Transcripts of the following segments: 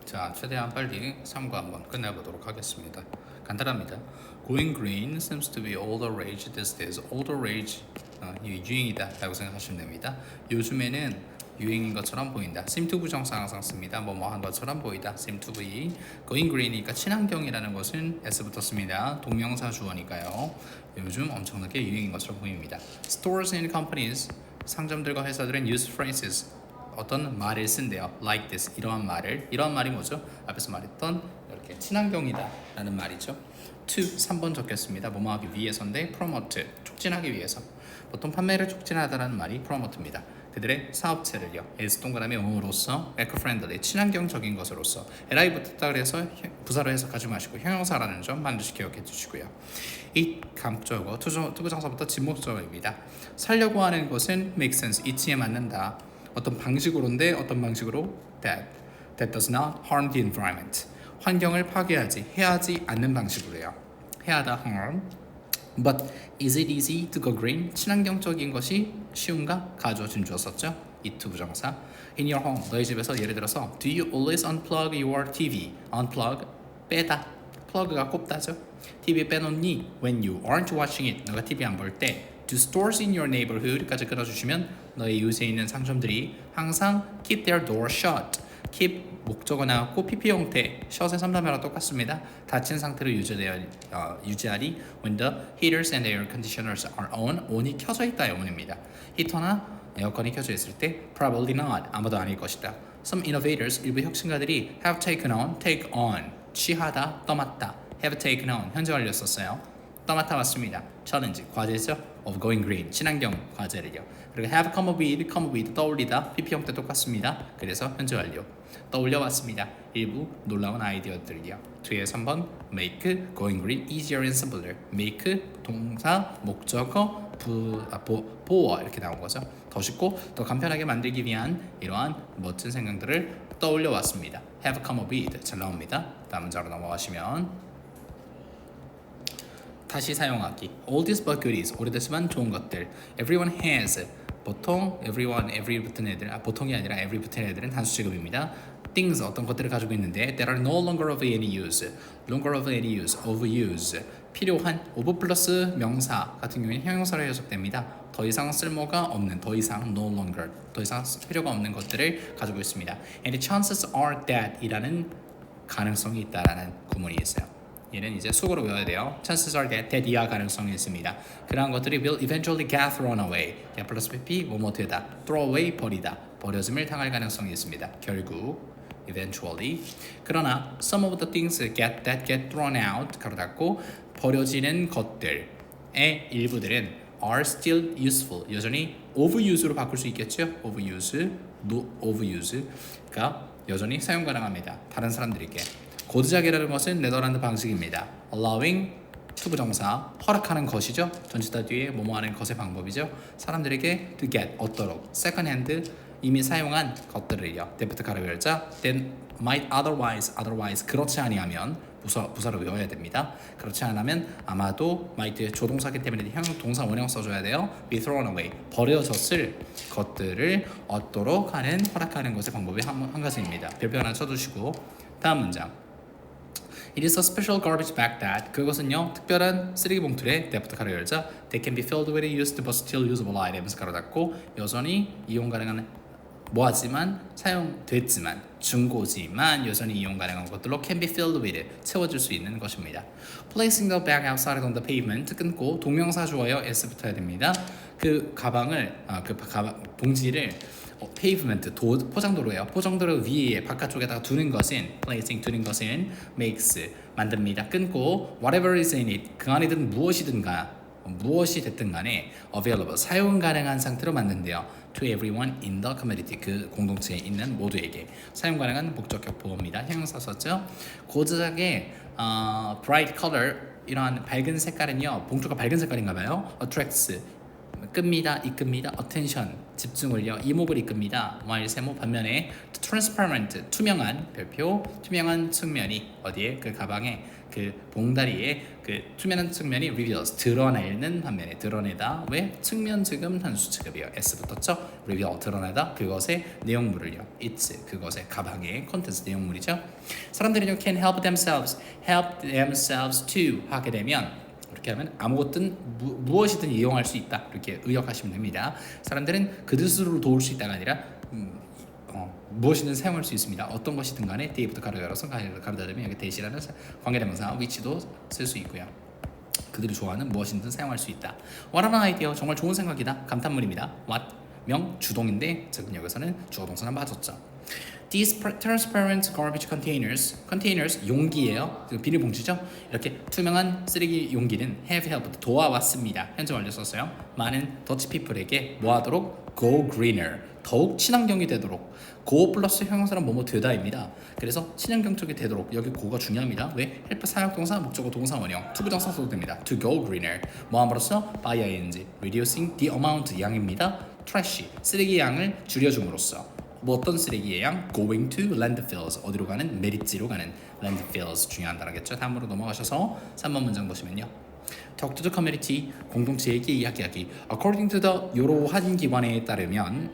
자, 최대한 빨리 3과 한번 끝내보도록 하겠습니다. 간단합니다. Going green seems to be all the rage these days. All the rage 이 유행이다 라고 생각하시면 됩니다. 요즘에는 유행인 것처럼 보인다. seem to 부정사 항상 씁니다. 뭐뭐한 것처럼 보이다. seem to be. Going green이니까 친환경이라는 것은 s 붙었습니다. 동명사 주어니까요. 요즘 엄청나게 유행인 것처럼 보입니다. Stores and companies 상점들과 회사들은 use phrases 어떤 말을 쓴대요. Like this 이러한 말이 뭐죠? 앞에서 말했던 이렇게 친환경이다 라는 말이죠. to 3번 적겠습니다. 뭐뭐 하기 위해서인데 promote 촉진하기 위해서 보통 판매를 촉진하다라는 말이 promote입니다. 그들의 사업체를요. as 동그라미 어로서 eco-friendly 친환경적인 것으로서 li 붙었다 그래서 부사로 해석하지 마시고 형용사라는 점 반드시 기억해 주시고요. 이 감적어 투부정사부터 진목적어입니다. 살려고 하는 것은 make sense 이치에 맞는다. 어떤 방식으로인데 어떤 방식으로 that does not harm the environment 환경을 파괴하지 해하지 않는 방식으로요. 해하다 harm but is it easy to go green 친환경적인 것이 쉬운가 가주어 준주었었죠. 이 투 부정사 in your home 너희 집에서 예를 들어서 do you always unplug your TV unplug 빼다 plug가 꼽다죠. TV 빼놓니 when you aren't watching it 너가 TV 안 볼 때 Do stores in your neighborhood까지 끊어주시면 너의 이웃에 있는 상점들이 항상 keep their door shut. keep 목적어 나왔고 PP 형태 shut의 3단계랑 똑같습니다. 닫힌 상태로 유지하리 when the heaters and air conditioners are on. on이 켜져 있다의 on입니다. 히터나 에어컨이 켜져 있을 때 probably not 아무도 아닐 것이다. Some innovators 일부 혁신가들이 have taken on, take on 취하다, 떠맡다 have taken on 현재 완료 썼어요. 떠맡아 왔습니다. challenge 과제죠. of going green 친환경 과제를요. 그리고 have come with 떠올리다 PP 형태 똑같습니다. 그래서 현재 완료 떠올려 왔습니다. 일부 놀라운 아이디어들이요. 뒤에 3번 make going green easier and simpler make 동사 목적어 보어 이렇게 나온 거죠. 더 쉽고 더 간편하게 만들기 위한 이러한 멋진 생각들을 떠올려 왔습니다. have come with 잘 나옵니다. 다음 문장으로 넘어가시면 다시 사용하기 all these but goodies 오래됐지만 좋은 것들 everyone has 보통 every 붙은 애들 보통이 아니라 every 붙은 애들은 단수 취급입니다. things 어떤 것들을 가지고 있는데 that are no longer of any use longer of any use of use 필요한 of 플러스 명사 같은 경우에는 형용사로 해석됩니다. 더 이상 쓸모가 없는 더 이상 no longer 더 이상 필요가 없는 것들을 가지고 있습니다. and the chances are that 이라는 가능성이 있다라는 구문이 있어요. 얘는 이제 속으로 외워야 돼요. Chances are that 이하 가능성이 있습니다. 그러한 것들이 will eventually get thrown away. 플러스 pp 뭐뭐 되다. throw away 버리다. 버려짐을 당할 가능성이 있습니다. 결국 eventually. 그러나 some of the things that get thrown out 가로 닫고 버려지는 것들의 일부들은 are still useful. 여전히 overuse로 바꿀 수 있겠죠. overuse가 여전히 사용 가능합니다. 다른 사람들에게. 고드작이라는 것은 네덜란드 방식입니다. allowing 투부정사 허락하는 것이죠. 전치사 뒤에 뭐뭐 하는 것의 방법이죠. 사람들에게 to get 얻도록 second hand 이미 사용한 것들을요. 데프트 가로 열자 then might otherwise 그렇지 아니하면 부사로 외워야 됩니다. 그렇지 않으면 아마도 might 조동사기 때문에 동사 원형 써줘야 돼요. be thrown away 버려졌을 것들을 얻도록 하는 허락하는 것의 방법이 한 가지입니다. 별표 하나 쳐두시고 다음 문장 It is a special garbage bag that 그것은요 특별한 쓰레기 봉투에 데프트 가로 열자 They can be filled with used but still usable items 가로 닫고 여전히 이용 가능한 뭐하지만 사용됐지만 중고지만 여전히 이용 가능한 것들로 can be filled with 채워줄 수 있는 것입니다. Placing the bag outside on the pavement 끊고 동명사 주어요 s 붙어야 됩니다. 그 가방을 봉지를 pavement 포장도로예요. 포장도로 위에 바깥쪽에다가 두는 것은 placing 두는 것은 makes 만듭니다. 끊고 whatever is in it 그 안에든 무엇이 됐든 간에 available 사용 가능한 상태로 만든대요. to everyone in the community 그 공동체에 있는 모두에게 사용 가능한 목적격 보호입니다. 형용사 썼죠. 고즈작의 bright color 이러한 밝은 색깔은요 봉투가 밝은 색깔인가 봐요. attracts 끕니다, 이끕니다. attention, 집중을요. 이목을 이끕니다. while 세모 반면에 transparent, 투명한 별표, 투명한 측면이 어디에? 그 가방에 그 봉다리에 그 투명한 측면이 reveals, 드러내는 반면에 드러내다. 왜? 측면 지금 단수 취급이에요. S 붙었죠? reveal, 드러내다. 그것의 내용물을요. it's, 그것의 가방의 컨텐츠 내용물이죠. 사람들은요 can help themselves to 하게 되면 이렇게 하면 아무것든 무엇이든 이용할 수 있다 이렇게 의역하시면 됩니다. 사람들은 그들 스스로 도울 수 있다가 아니라 무엇이든 사용할 수 있습니다. 어떤 것이든 간에 대부터 가로 열어서 가로 닫으면 여기 대시라는 관계대명사 위치도 쓸 수 있고요. 그들이 좋아하는 무엇이든 사용할 수 있다. What an idea. 정말 좋은 생각이다. 감탄문입니다. What 명 주동인데 지금 여기서는 주어 동사는 맞았죠. These transparent garbage containers 용기예요. 비닐봉지죠. 이렇게 투명한 쓰레기 용기는 have helped 도와왔습니다. 현재 완료 썼어요. 많은 더치 피플에게 뭐하도록 go greener 더욱 친환경이 되도록 go 플러스 형용사는 뭐뭐 되다입니다. 그래서 친환경 쪽이 되도록 여기 go가 중요합니다. 왜? help 사역동사 목적어 동사 원형 투부정사 써도 됩니다. to go greener 뭐함으로써 by ing reducing the amount 양입니다. trash 쓰레기 양을 줄여줌으로써 뭐 어떤 쓰레기의 양? going to landfills 어디로 가는? 매립지로 가는 landfills 중요한 단어겠죠. 다음으로 넘어가셔서 3번 문장 보시면요. Talk to the community 공동체에게 이야기하기. According to the 이러한 기관에 따르면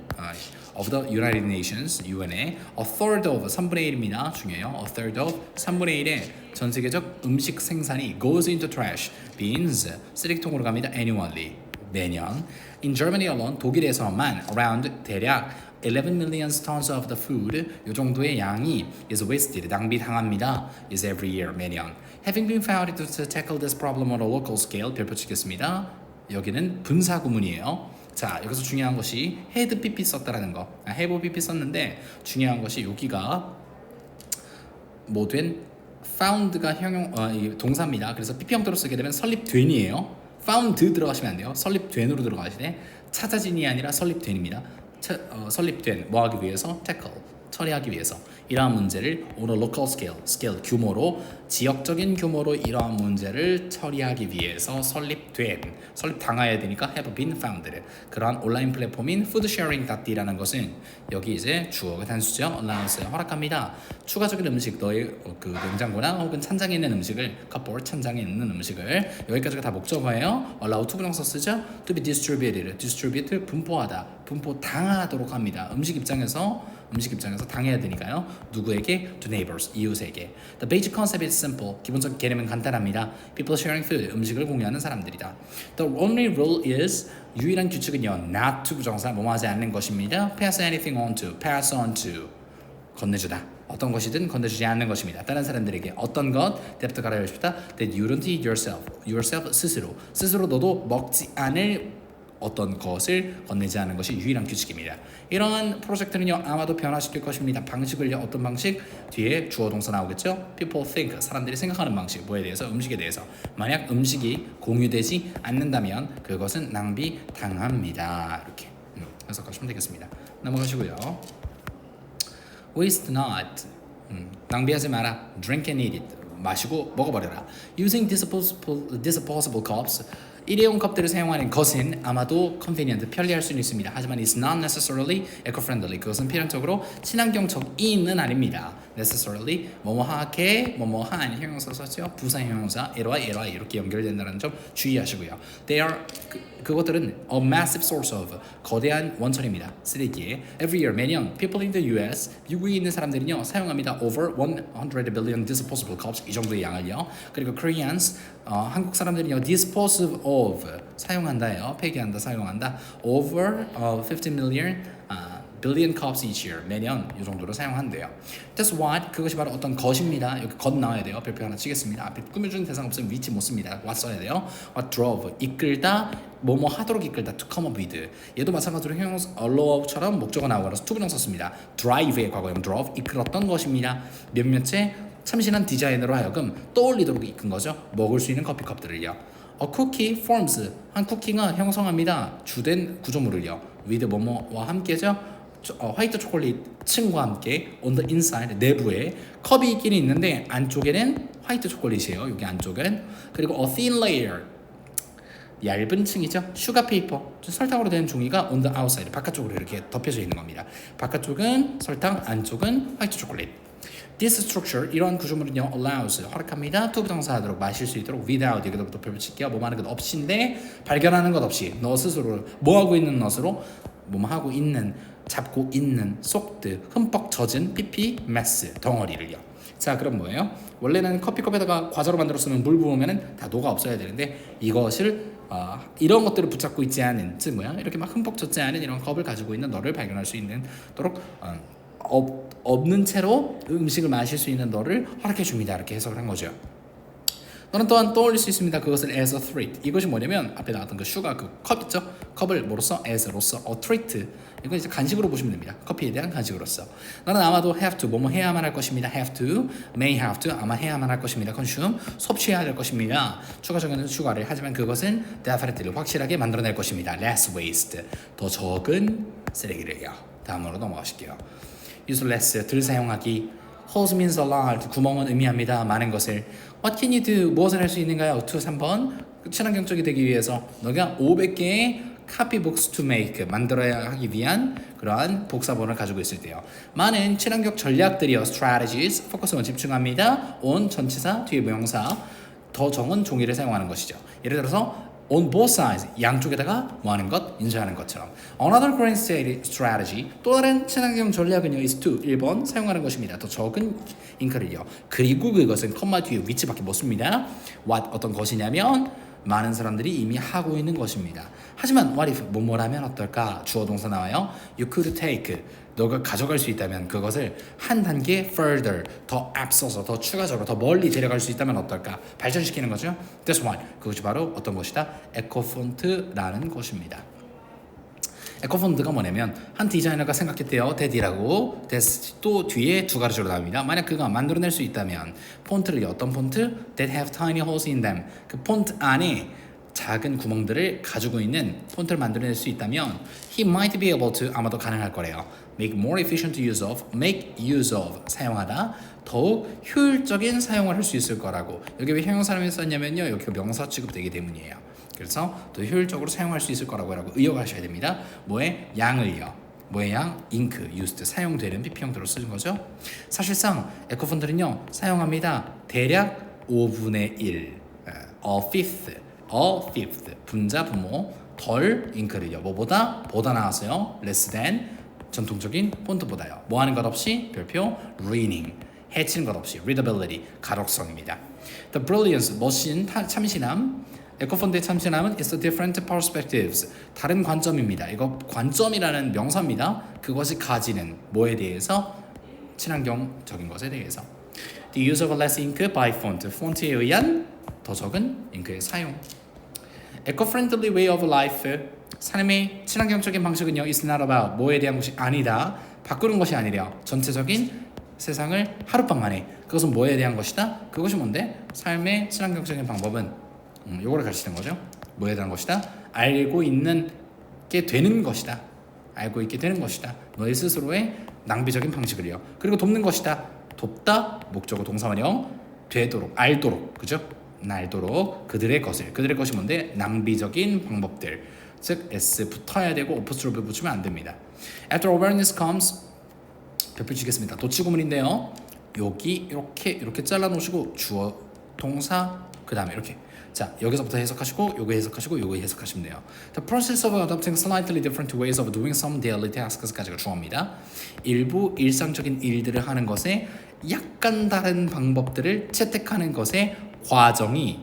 of the United Nations UN의 a third of 3분의 1입니다. 중요해요. a third of 3분의 1의 전 세계적 음식 생산이 goes into trash bins 쓰레기통으로 갑니다. annually 매년. In Germany alone 독일에서만 around 대략 11 million tons of the food 이 정도의 양이 is wasted 낭비당합니다. is every year 매년. Having been found to tackle this problem on a local scale 별표 치겠습니다. 여기는 분사 구문이에요. 자 여기서 중요한 것이 had pp 썼다라는 거. have pp 썼는데 중요한 것이 여기가 뭐된 found가 형용 동사입니다. 그래서 pp 형태로 쓰게 되면 설립된이에요. found 들어가시면 안 돼요. 설립된으로 들어가시되 찾아진이 아니라 설립된입니다. 설립된 뭐 하기 위해서 tackle 처리하기 위해서 이러한 문제를 on a local scale 규모로 지역적인 규모로 이러한 문제를 처리하기 위해서 설립당해야 되니까 have been found 그러한 온라인 플랫폼인 foodsharing.d라는 것은 여기 이제 주어가 단수죠. allowance에 허락합니다. 추가적인 음식 너의 그 냉장고나 혹은 찬장에 있는 음식을 cupboard 찬장에 있는 음식을 여기까지가 다 목적어예요. allow to 부정사 쓰죠. to be distribute 분포하다 분포당하도록 합니다. 음식 입장에서 당해야 되니까요. 누구에게? To neighbors, 이웃에게. The basic concept is simple. 기본적 개념은 간단합니다. People sharing food, 음식을 공유하는 사람들이다. The only rule is 유일한 규칙은요. Not to 부정사, 뭐뭐 하지 않는 것입니다. Pass anything on to, pass on to. 건네주다. 어떤 것이든 건네주지 않는 것입니다. 다른 사람들에게 어떤 것, 대부터 가라야 싶다. That you don't eat yourself 스스로 너도 먹지 않을 어떤 것을 건네지 않는 것이 유일한 규칙입니다. 이러한 프로젝트는요 아마도 변화시킬 것입니다. 방식을요 어떤 방식? 뒤에 주어 동사 나오겠죠. People think 사람들이 생각하는 방식 뭐에 대해서? 음식에 대해서. 만약 음식이 공유되지 않는다면 그것은 낭비 당합니다. 이렇게 해석하시면 되겠습니다. 넘어가시고요. Waste not 낭비하지 마라. Drink and eat it 마시고 먹어버려라. Using disposable cups 일회용 컵들을 사용하는 것은 아마도 convenient, 편리할 수는 있습니다. 하지만 it's not necessarily eco-friendly. 그것은 필연적으로 친환경적인은 아닙니다. necessarily 뭐뭐하게 뭐뭐한 형용사 썼죠. 부사 형용사 ery 이렇게 연결된다는 점 주의하시고요. They are 그것들은 a massive source of 거대한 원천입니다. 쓰레기에 every year 매년 people in the US 미국에 있는 사람들은요 사용합니다. over 100 billion disposable cups 이 정도의 양을요. 그리고 Koreans 한국 사람들은요 dispose of 사용한다예요. 폐기한다 사용한다. over 50 million billion cups each year 매년 이 정도로 사용한대요. That's what 그것이 바로 어떤 것입니다. 여기 것 나와야 돼요. 별표 하나 치겠습니다. 앞에 꾸며주는 대상 없으면 위치 못 씁니다. what 써야 돼요. what drove 이끌다 뭐뭐 하도록 이끌다 to come up with 얘도 마찬가지로 형용사 allow처럼 목적어 나오고서 to 부정사 씁니다. drive의 과거형 drove 이끌었던 것입니다. 몇몇의 참신한 디자인으로 하여금 떠올리도록 이끈 거죠. 먹을 수 있는 커피컵들을요. A cookie forms 한 쿠키가 형성합니다. 주된 구조물을요. with 뭐뭐와 함께죠. 화이트 초콜릿 층과 함께 on the inside 내부에 컵이 있기는 있는데 안쪽에는 화이트 초콜릿이에요. 여기 안쪽은 그리고 a thin layer 얇은 층이죠. 슈가 페이퍼, 설탕으로 된 종이가 on the outside, 바깥쪽으로 이렇게 덮여져 있는 겁니다. 바깥쪽은 설탕, 안쪽은 화이트 초콜릿. This structure, 이러한 구조물은요, allows, 허락합니다. to 부동사하도록, 마실 수 있도록, without, 여기서부터 별 붙일게요. 뭐 하는 것 없이인데, 발견하는 것 없이, 너 스스로, 뭐 하고 있는 너스로, 뭐 하고 있는, 잡고 있는, 소크드, 흠뻑 젖은, 피피, 메스, 덩어리를요. 자, 그럼 뭐예요? 원래는 커피컵에다가 과자로 만들었으면 물 부으면은 다 녹아 없어야 되는데, 이것을 이런 것들을 붙잡고 있지 않은, 즉 뭐야? 이렇게 막 흠뻑 젖지 않은 이런 컵을 가지고 있는 너를 발견할 수 있는 도록 없는 채로 음식을 마실 수 있는 너를 허락해 줍니다. 이렇게 해석을 한 거죠. 너는 또한 떠올릴 수 있습니다. 그것을 as a treat. 이것이 뭐냐면 앞에 나왔던 그 슈가 그 컵 있죠? 컵을 뭐로써? as로서 a treat. 이건 이제 간식으로 보시면 됩니다. 커피에 대한 간식으로서. 너는 아마도 have to 뭐뭐 해야만 할 것입니다. have to, may have to 아마 해야만 할 것입니다. consume 섭취해야 될 것입니다. 추가적인 추가를 하지만 그것은 definitely 확실하게 만들어낼 것입니다. less waste 더 적은 쓰레기를요. 다음으로 넘어가실게요. useless 덜 사용하기. holes means a lot. 구멍은 의미합니다. 많은 것을. What can you do? 무엇을 할 수 있는가요? to 3번 친환경적이 되기 위해서 너가 500개의 copybooks to make 만들어야 하기 위한 그러한 복사본을 가지고 있을 때요. 많은 친환경 전략들이요. strategies 포커스는 집중합니다. on 전치사 뒤에 명사 더 정은 종이를 사용하는 것이죠. 예를 들어서 on both sides 양쪽에다가 뭐 하는 것? 인쇄하는 것처럼. Another green strategy 또 다른 친환경 전략은요 is to 1번 사용하는 것입니다. 더 적은 잉크를요. 그리고 그것은 컴마 뒤에 위치밖에 못 씁니다. what 어떤 것이냐면 많은 사람들이 이미 하고 있는 것입니다. 하지만 what if 뭐뭐라면 어떨까? 주어 동사 나와요. You could take 너가 가져갈 수 있다면 그것을 한 단계 further 더 앞서서 더 추가적으로 더 멀리 데려갈 수 있다면 어떨까? 발전시키는 거죠. That's why 그것이 바로 어떤 것이다? 에코폰트라는 것입니다. 에코폰트가 뭐냐면 한 디자이너가 생각했대요. 데디라고 또 뒤에 두 가지로 나옵니다. 만약 그가 만들어낼 수 있다면 폰트를 어떤 폰트? That have tiny holes in them 그 폰트 안에 작은 구멍들을 가지고 있는 폰트를 만들어낼 수 있다면 he might be able to 아마도 가능할 거래요. make more efficient use of make use of 사용하다 더욱 효율적인 사용을 할 수 있을 거라고. 여기 왜 형용사를 썼냐면요 여기 명사 취급되기 때문이에요. 그래서 더 효율적으로 사용할 수 있을 거라고 의역하셔야 됩니다. 뭐의 양을요. 뭐의 양? 잉크, used, 사용되는 PP형태로 쓰는 거죠. 사실상 에코폰트는요 사용합니다. 대략 5분의 1, a fifth, 분자 분모, 덜 잉크를요. 뭐보다? 보다 나왔어요. less than, 전통적인 폰트보다요. 뭐 하는 것 없이? 별표, reading, 해치는 것 없이, readability, 가독성입니다. The brilliance, 멋진 참신함, 에코폰트의 참신함은 is a different perspectives, 다른 관점입니다. 이거 관점이라는 명사입니다. 그것이 가지는 뭐에 대해서? 친환경적인 것에 대해서. The use of less ink by font, 폰트에 의한 더 적은 잉크의 사용. Eco-friendly way of life, 삶의 친환경적인 방식은요 is not about 뭐에 대한 것이 아니다. 바꾸는 것이 아니라 전체적인 세상을 하룻밤 만에. 그것은 뭐에 대한 것이다? 그것이 뭔데? 삶의 친환경적인 방법은 요거를 가르치는 거죠. 뭐에 대한 것이다? 알고 있는 게 되는 것이다. 알고 있게 되는 것이다. 너의 스스로의 낭비적인 방식을요. 그리고 돕는 것이다. 돕다 목적어 동사원형 되도록 알도록 그죠? 알도록 그들의 것이 뭔데? 낭비적인 방법들. 즉 s 붙어야 되고 어퍼스트로피 붙이면 안 됩니다. After awareness comes 별표 치겠습니다. 도치구문인데요. 여기 이렇게 잘라 놓으시고 주어 동사 그 다음에 이렇게 자 여기서부터 해석하시고 요거 해석하시고 요거 해석하시면 돼요. The process of adopting slightly different ways of doing some daily tasks까지가 주어입니다. 일부 일상적인 일들을 하는 것에 약간 다른 방법들을 채택하는 것의 과정이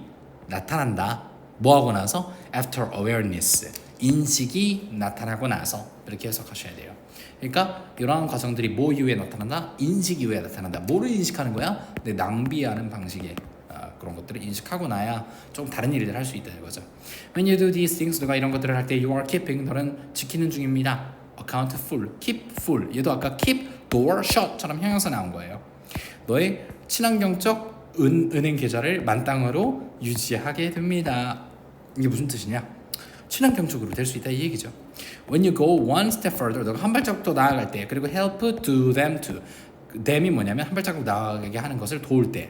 나타난다. 뭐하고 나서? After awareness 인식이 나타나고 나서 이렇게 해석하셔야 돼요. 그러니까 이러한 과정들이 뭐 이후에 나타난다? 인식 이후에 나타난다. 뭐를 인식하는 거야? 내 낭비하는 방식에 그런 것들을 인식하고 나야 좀 다른 일을 할 수 있다 이거죠. When you do these things, 너가 이런 것들을 할 때 you are keeping, 너는 지키는 중입니다. Account full, keep full. 얘도 아까 keep door shut처럼 형용사 나온 거예요. 너의 친환경적 은행 계좌를 만땅으로 유지하게 됩니다. 이게 무슨 뜻이냐? 친환경적으로 될 수 있다 이 얘기죠. When you go one step further, 너가 한 발자국 더 나아갈 때, 그리고 help do them to, them이 뭐냐면 한 발자국 나아가게 하는 것을 도울 때,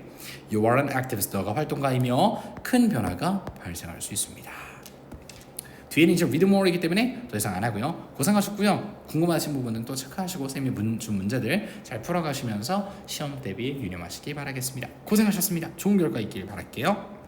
you are an activist, 너가 활동가이며 큰 변화가 발생할 수 있습니다. 뒤에는 이제 read more이기 때문에 더 이상 안 하고요. 고생하셨고요. 궁금하신 부분은 또 체크하시고 쌤이 준 문제들 잘 풀어가시면서 시험 대비 유념하시기 바라겠습니다. 고생하셨습니다. 좋은 결과 있길 바랄게요.